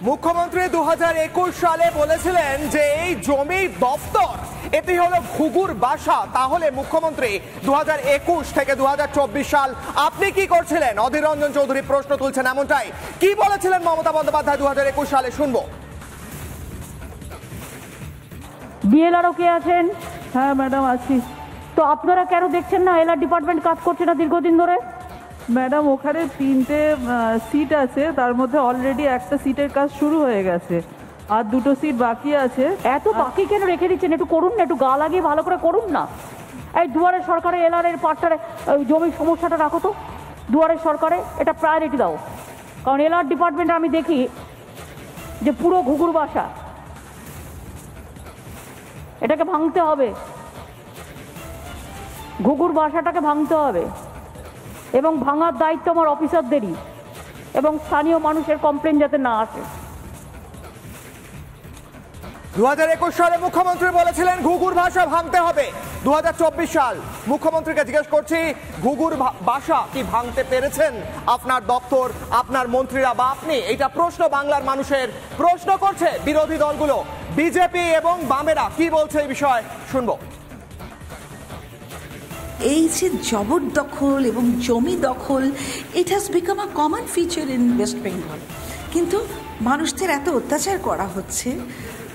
মুখ্যমন্ত্রী 2021 সালে বলেছিলেন যে এই জমি দফতর এটি হলো ঘুঘুর বাসা। তাহলে মুখ্যমন্ত্রী 2021 থেকে 2024 সাল আপনি কি করছিলেন? অধীর রঞ্জন চৌধুরী প্রশ্ন তুলছেন এমনটাই। কি বলেছিলেন মমতা বন্দ্যোপাধ্যায় 2021 সালে? শুনবো। বিএলআরও কে আছেন? হ্যাঁ ম্যাডাম আছি। তো আপনারা কেন দেখছেন না এলআর ডিপার্টমেন্ট কাজ করছে না দীর্ঘদিন ধরে? ম্যাডাম ওখানে 3টে সিট আছে, তার মধ্যে অলরেডি একটা সিটের কাজ শুরু হয়ে গেছে, আর 2টো সিট বাকি আছে। এত বাকি কেন রেখে দিচ্ছেন? একটু করুন না, একটু গা লাগিয়ে ভালো করে করুন না। এই দুয়ারে সরকারে এলআর এর পার্টটারে জমির সমস্যাটা রাখো তো, দুয়ারে সরকারে এটা প্রায়োরিটি দাও। কারণ এলআর ডিপার্টমেন্টে আমি দেখি যে পুরো ঘুঘুর বাসা, এটাকে ভাঙতে হবে, ঘুঘুর বাসাটাকে ভাঙতে হবে, এবং ভাঙার দায়িত্ব আমার অফিসারদেরই, এবং স্থানীয় মানুষের কমপ্লেন যাতে না আসে। 2021 সালে মুখ্যমন্ত্রী বলেছিলেন ঘুঘুর বাসা ভাঙতে হবে। 2024 সাল মুখ্যমন্ত্রীকে জিজ্ঞেস করছি, ঘুঘুর বাসা কি ভাঙতে পেরেছেন আপনার দপ্তর, আপনার মন্ত্রীরা বা আপনি? এটা প্রশ্ন বাংলার মানুষের, প্রশ্ন করছে বিরোধী দলগুলো। বিজেপি এবং বামেরা কি বলছে এই বিষয়ে শুনবো। এই যে জবরদখল এবং জমি দখল, it has become a common feature in West Bengal. কিন্তু মানুষদের এত অত্যাচার করা হচ্ছে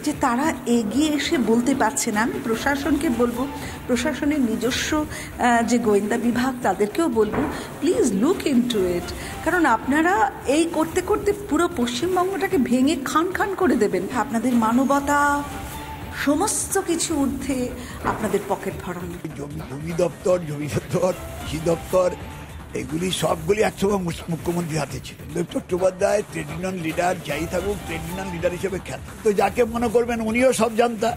যে তারা এগিয়ে এসে বলতে পারছে না। আমি প্রশাসনকে বলবো, প্রশাসনের নিজস্ব যে গোয়েন্দা বিভাগ তাদেরকেও বলবো, প্লিজ লুক ইনটু ইট। কারণ আপনারা এই করতে করতে পুরো পশ্চিমবঙ্গটাকে ভেঙে খান খান করে দেবেন। আপনাদের মানবতা সমস্ত কিছু ঊর্ধ্বে আপনাদের পকেট ভরানো। জমি দপ্তর, কৃষি দপ্তর, এগুলি সবগুলি একসময় মুখ্যমন্ত্রীর হাতে ছিল। চট্টোপাধ্যায় ট্রেড ইউনিয়ন লিডার, যাই থাকুক ট্রেড ইউনিয়ন লিডার হিসেবে খ্যাত। তো যাকে মনে করবেন উনিও সব জানতা,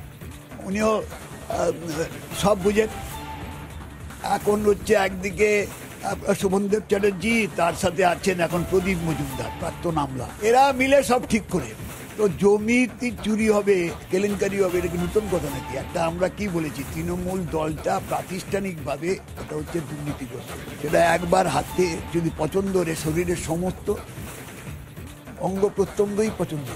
উনিও সব বুঝেন। এখন হচ্ছে একদিকে শোভনদেব চ্যাটার্জি, তার সাথে আছেন এখন প্রদীপ মজুমদার, প্রাক্তন আমলা। এরা মিলে সব ঠিক করে। তো জমি চুরি হবে, কেলেঙ্কারি হবে, এটা কি নতুন কথা নাকি? একটা আমরা কি বলেছি, তৃণমূল দলটা প্রাতিষ্ঠানিকভাবে এটা হচ্ছে দুর্নীতিগ্রস্ত। সেটা একবার হাতে যদি পছন্দ হলে শরীরের সমস্ত অঙ্গ প্রত্যঙ্গই পছন্দ।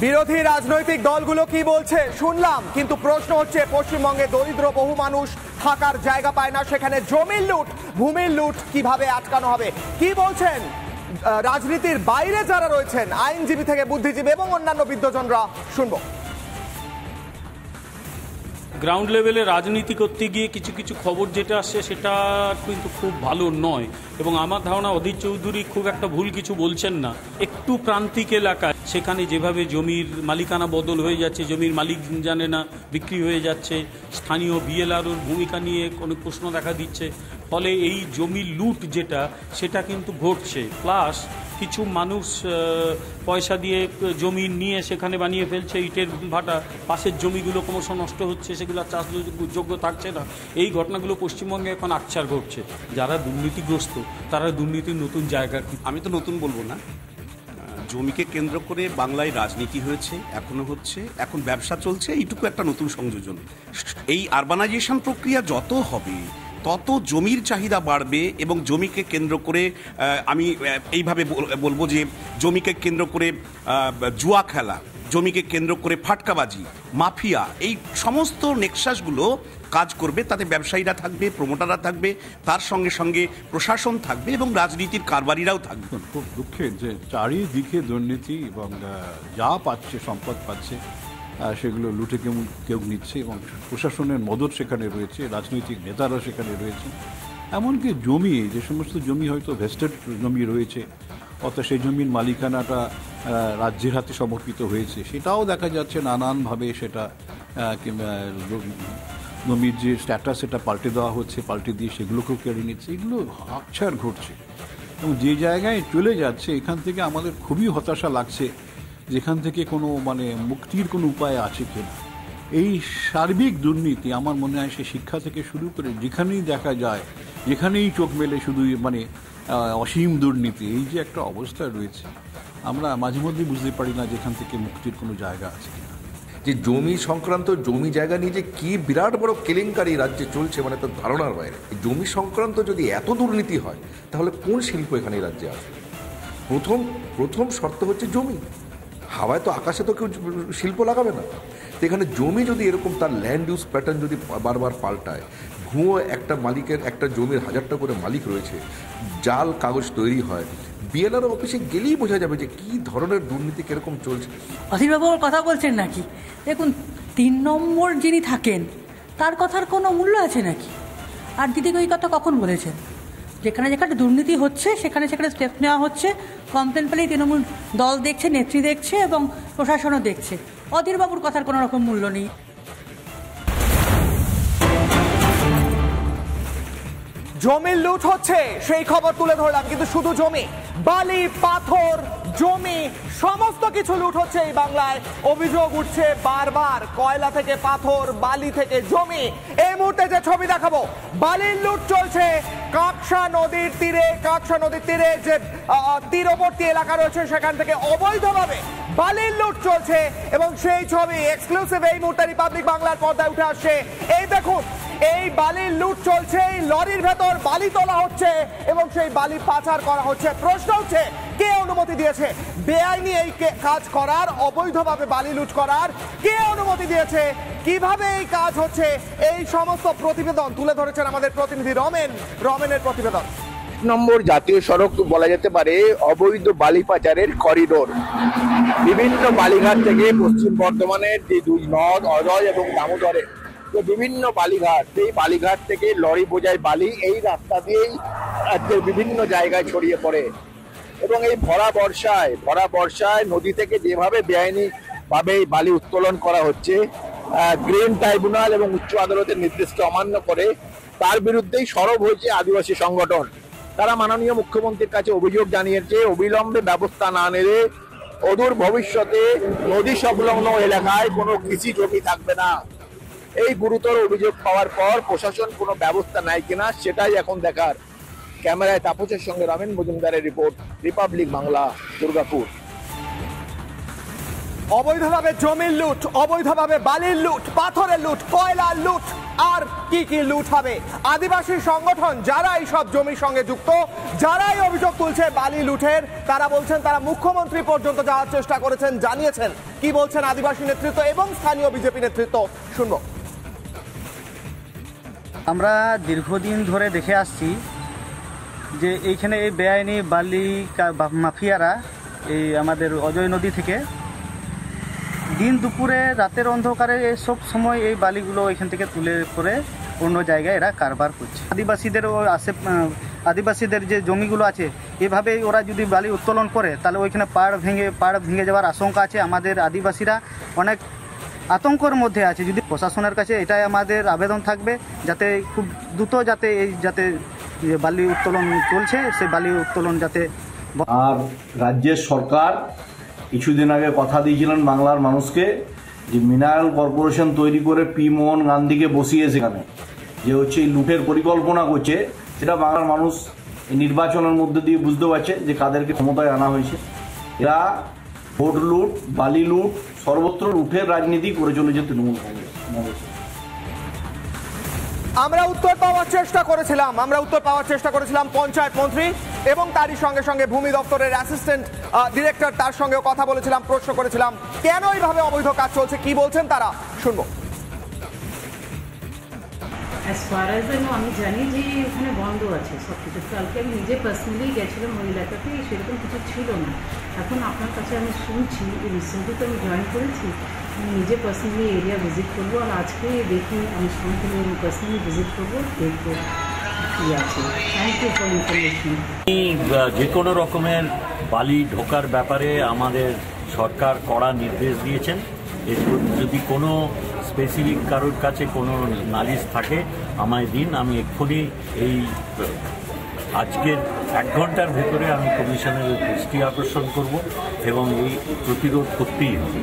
বিরোধী রাজনৈতিক দলগুলো কি বলছে শুনলাম, কিন্তু প্রশ্ন হচ্ছে পশ্চিমবঙ্গে দরিদ্র বহু মানুষ থাকার জায়গা পায় না, সেখানে জমির লুট, ভূমির লুট কিভাবে আটকানো হবে? কি বলছেন রাজনীতির বাইরে যারা রয়েছেন, আইনজীবী থেকে বুদ্ধিজীবী এবং অন্যান্য বিদ্বজনরা? শুনবো। গ্রাউন্ড লেভেলে রাজনীতি করতে গিয়ে কিছু কিছু খবর যেটা আসছে সেটা কিন্তু খুব ভালো নয়, এবং আমার ধারণা অধীর চৌধুরী খুব একটা ভুল কিছু বলছেন না। একটু প্রান্তিক এলাকায় সেখানে যেভাবে জমির মালিকানা বদল হয়ে যাচ্ছে, জমির মালিক জানে না, বিক্রি হয়ে যাচ্ছে, স্থানীয় বিএলআরওর ভূমিকা নিয়ে কোনো প্রশ্ন দেখা দিচ্ছে, ফলে এই জমির লুট যেটা সেটা কিন্তু ঘটছে। প্লাস কিছু মানুষ পয়সা দিয়ে জমি নিয়ে সেখানে বানিয়ে ফেলছে ইটের ভাটা, পাশের জমিগুলো ক্রমশ নষ্ট হচ্ছে, সেগুলো চাষযোগ্য থাকছে না। এই ঘটনাগুলো পশ্চিমবঙ্গে এখন আকছার ঘটছে। যারা দুর্নীতিগ্রস্ত তারা দুর্নীতির নতুন জায়গা। আমি তো নতুন বলবো না, জমিকে কেন্দ্র করে বাংলায় রাজনীতি হয়েছে, এখনো হচ্ছে, এখন ব্যবসা চলছে, এইটুকু একটা নতুন সংযোজন। এই আরবানাইজেশন প্রক্রিয়া যত হবে তত জমির চাহিদা বাড়বে, এবং জমিকে কেন্দ্র করে আমি এইভাবে বলবো যে জমিকে কেন্দ্র করে জুয়া খেলা, জমিকে কেন্দ্র করে ফাটকাবাজি, মাফিয়া, এই সমস্ত নেক্সাসগুলো কাজ করবে। তাতে ব্যবসায়ীরা থাকবে, প্রমোটাররা থাকবে, তার সঙ্গে সঙ্গে প্রশাসন থাকবে এবং রাজনীতির কারবারিরাও থাকবে। খুব দুঃখের যে চারিদিকে দুর্নীতি, এবং যা পাচ্ছে সম্পদ পাচ্ছে সেগুলো লুটে কেউ নিচ্ছে, এবং প্রশাসনের মদত সেখানে রয়েছে, রাজনৈতিক নেতারা সেখানে রয়েছে। এমনকি জমি, যে সমস্ত জমি হয়তো ভেস্টেড জমি রয়েছে, অর্থাৎ সেই জমির মালিকানাটা রাজ্যের হাতে সমর্পিত হয়েছে, সেটাও দেখা যাচ্ছে নানানভাবে সেটা জমির যে স্ট্যাটাস সেটা পাল্টে দেওয়া হচ্ছে, পাল্টে দিয়ে সেগুলোকেও কেড়ে নিচ্ছে। এগুলো আকছার ঘটছে, এবং যে জায়গায় চলে যাচ্ছে এখান থেকে আমাদের খুবই হতাশা লাগছে, যেখান থেকে কোনো মুক্তির কোনো উপায় আছে কিনা। এই সার্বিক দুর্নীতি আমার মনে হয় সে শিক্ষা থেকে শুরু করে যেখানেই দেখা যায়, যেখানেই চোখ মেলে শুধু অসীম দুর্নীতি। এই যে একটা অবস্থা রয়েছে, আমরা মাঝে মধ্যেই বুঝতে পারি না যেখান থেকে মুক্তির কোনো জায়গা আছে কিনা। যে জমি সংক্রান্ত, জমি জায়গা নিয়ে যে কি বিরাট বড় কেলেঙ্কারি রাজ্যে চলছে, তার ধারণার বাইরে। জমি সংক্রান্ত যদি এত দুর্নীতি হয় তাহলে কোন শিল্প এখানে রাজ্যে আসবে? প্রথম শর্ত হচ্ছে জমি। হাওয়ায় তো আকাশে তো কেউ শিল্প লাগাবে না। তো এখানে জমি যদি এরকম তার ল্যান্ড ইউজ প্যাটার্ন যদি বারবার পাল্টায়, ভুয়ো একটা মালিকের একটা জমির 1000টা করে মালিক রয়েছে, জাল কাগজ তৈরি হয়, বিএলআর অফিসে গেলেই বোঝা যাবে যে কি ধরনের দুর্নীতি কিরকম চলছে। অধীরবাবু কথা বলছেন নাকি? দেখুন 3 নম্বর যিনি থাকেন তার কথার কোনো মূল্য আছে নাকি? আর দিদি ওই কথা কখন বলেছেন? যেখানে যেখানে দুর্নীতি হচ্ছে সেখানে সেখানে স্টেপ নেওয়া হচ্ছে, কমপ্লেন পেলেই তৃণমূল দল দেখছে, নেত্রী দেখছে এবং প্রশাসনও দেখছে। অধীরবাবুর কথার কোনো রকম মূল্য নেই। জমির লুট হচ্ছে সেই খবর তুলে ধরলাম, কিন্তু শুধু জমি, বালি, পাথর, জমি সমস্ত কিছু লুট হচ্ছে এই বাংলায়। অভিযোগ উঠছে বারবার, কয়লা থেকে পাথর, বালি থেকে জমি। এই মুহূর্তে যে ছবি দেখাবো, বালির লুট চলছে কাকসা নদীর তীরে যে তীরবর্তী এলাকা রয়েছে সেখান থেকে অবৈধভাবে বালির লুট চলছে এবং সেই ছবি এক্সক্লুসিভ এই মুহূর্তে রিপাবলিক বাংলার পর্দায় উঠে আসছে। এই দেখুন, এই বালির লুট চলছে, এই লরির ভেতর বালি তোলা হচ্ছে এবং সেই বালি পাচার করা হচ্ছে। প্রশ্ন হচ্ছে কে অনুমতি দিয়েছে বেআইনি এই কাজ করার, অবৈধভাবে বালি লুট করার? কে অনুমতি দিয়েছে? কিভাবে এই কাজ হচ্ছে? এই সমস্ত প্রতিবেদন তুলে ধরেছেন আমাদের প্রতিনিধি রমেনের প্রতিবেদন। নম্বর জাতীয় সড়ক বলা যেতে পারে অবৈধ বালি পাচারের করিডোর। বিভিন্ন বালিঘাট থেকে পশ্চিম বর্ধমানের যে 2 নদ, অজয় এবং দামোদরের বিভিন্ন বালিঘাট, সেই বালিঘাট থেকে লরি বোঝাই বালি এই রাস্তা দিয়েই রাজ্যের বিভিন্ন জায়গায় ছড়িয়ে পড়ে এবং এই ভরা বর্ষায় নদী থেকে যেভাবে বেআইনি ভাবে বালি উত্তোলন করা হচ্ছে, গ্রিন ট্রাইব্যুনাল এবং উচ্চ আদালতের নির্দেশকে অমান্য করে তার বিরুদ্ধেই সরব হয়েছে আদিবাসী সংগঠন। তারা মাননীয় মুখ্যমন্ত্রীর কাছে অভিযোগ জানিয়েছে, অবিলম্বে ব্যবস্থা না নিলে অদূর ভবিষ্যতে নদী সংলগ্ন এলাকায় কোনো কৃষি জমি থাকবে না। এই গুরুতর অভিযোগ পাওয়ার পর প্রশাসন কোনো ব্যবস্থা নেয় কিনা সেটাই এখন দেখার। ক্যামেরায় তাপসের সঙ্গে রমেন মজুমদারের রিপোর্ট, রিপাবলিক বাংলা, দুর্গাপুর। অবৈধভাবে জমির লুট, অবৈধভাবে বালির লুট, পাথরের লুট, কয়লার লুট, আর কি কি লুট হবে? আদিবাসী সংগঠন যারা এই সব জমির সঙ্গে যুক্ত, যারা এই অভিযোগ তুলছে বালি লুটের, তারা বলছেন তারা মুখ্যমন্ত্রী পর্যন্ত যাওয়ার চেষ্টা করেছেন, জানিয়েছেন। কি বলছেন আদিবাসী নেতৃত্ব এবং স্থানীয় বিজেপি নেতৃত্ব, শুনবো। আমরা দীর্ঘদিন ধরে দেখে আসছি যে এইখানে এই বেআইনি বালি মাফিয়ারা এই আমাদের অজয় নদী থেকে দিন দুপুরে রাতের অন্ধকারে সব সময় এই বালিগুলো এখান থেকে তুলে করে অন্য জায়গায় এরা কারবার করছে। আদিবাসীদের যে জমিগুলো আছে, এভাবে ওরা যদি বালি উত্তোলন করে তাহলে ওইখানে পাড় ভেঙে যাওয়ার আশঙ্কা আছে। আমাদের আদিবাসীরা অনেক আতঙ্কের মধ্যে আছে। যদি প্রশাসনের কাছে এটাই আমাদের আবেদন থাকবে, যাতে খুব দ্রুত যাতে বালি উত্তোলন চলছে সেই বালি উত্তোলন যাতে। আর রাজ্যের সরকার কিছুদিন আগে কথা দিয়েছিলেন বাংলার মানুষকে যে মিনারেল কর্পোরেশন তৈরি করে পি মোহন গান্ধীকে বসিয়ে সেখানে যে হচ্ছে এই লুটের পরিকল্পনা করছে, সেটা বাংলার মানুষ এই নির্বাচনের মধ্যে দিয়ে বুঝতে পারছে যে কাদেরকে ক্ষমতায় আনা হয়েছে। এরা ভোট লুট, বালি লুট, সর্বত্র লুটের রাজনীতি করে চলেছে তৃণমূল কংগ্রেস। আমরা উত্তর পাওয়ার চেষ্টা করেছিলাম পঞ্চায়েত মন্ত্রী এবং তারই সঙ্গে সঙ্গে ভূমি দপ্তরের অ্যাসিস্ট্যান্ট ডিরেক্টর, তার সঙ্গে কথা বলেছিলাম, প্রশ্ন করেছিলাম কেন এইভাবে অবৈধ কাজ চলছে, কি বলছেন তারা, শুনবো। আমি জানি যে ওখানে বন্ধ আছে সব কিছু। কালকে আমি নিজে পার্সোনালি গেছিলাম ওই এলাকাতে, সেরকম কিছু ছিল না। এখন আপনার কাছে আমি শুনছি, রিসেন্টলি তো আমি জয়েন করেছি, আমি নিজে পার্সোনালি এরিয়া ভিজিট করবো। আর আজকে দেখি আমি সঙ্গে পার্সোনালি ভিজিট করবো, দেখবো কি আছে। Thank you for information. যে কোনো রকমের বালি ঢোকার ব্যাপারে আমাদের সরকার কড়া নির্দেশ দিয়েছেন। যদি কোনো স্পেসিফিক কারোর কাছে কোনো নালিশ থাকে আমায় দিন, আমি এক্ষুনি এই আজকের 1 ঘন্টার ভেতরে আমি কমিশনের দৃষ্টি আকর্ষণ করব এবং এই প্রতিরোধ করতেই হবে।